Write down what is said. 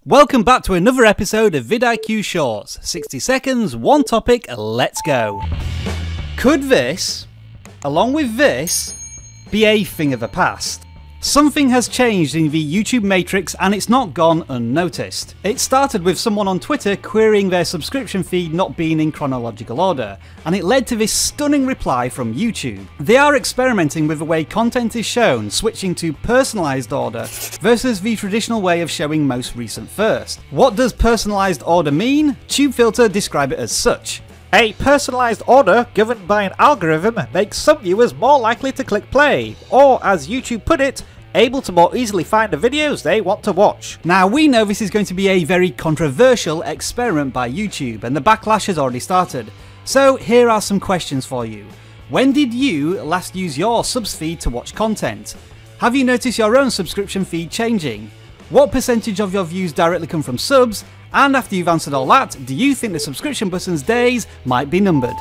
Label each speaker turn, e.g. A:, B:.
A: Welcome back to another episode of vidIQ Shorts. 60 seconds, one topic, let's go. Could this, along with this, be a thing of the past? Something has changed in the YouTube matrix and it's not gone unnoticed. It started with someone on Twitter querying their subscription feed not being in chronological order, and it led to this stunning reply from YouTube. They are experimenting with the way content is shown, switching to personalized order versus the traditional way of showing most recent first. What does personalized order mean? TubeFilter describe it as such.
B: A personalised order governed by an algorithm makes some viewers more likely to click play, or as YouTube put it, able to more easily find the videos they want to watch.
A: Now we know this is going to be a very controversial experiment by YouTube and the backlash has already started. So here are some questions for you. When did you last use your subs feed to watch content? Have you noticed your own subscription feed changing? What percentage of your views directly come from subs? And after you've answered all that, do you think the subscription button's days might be numbered?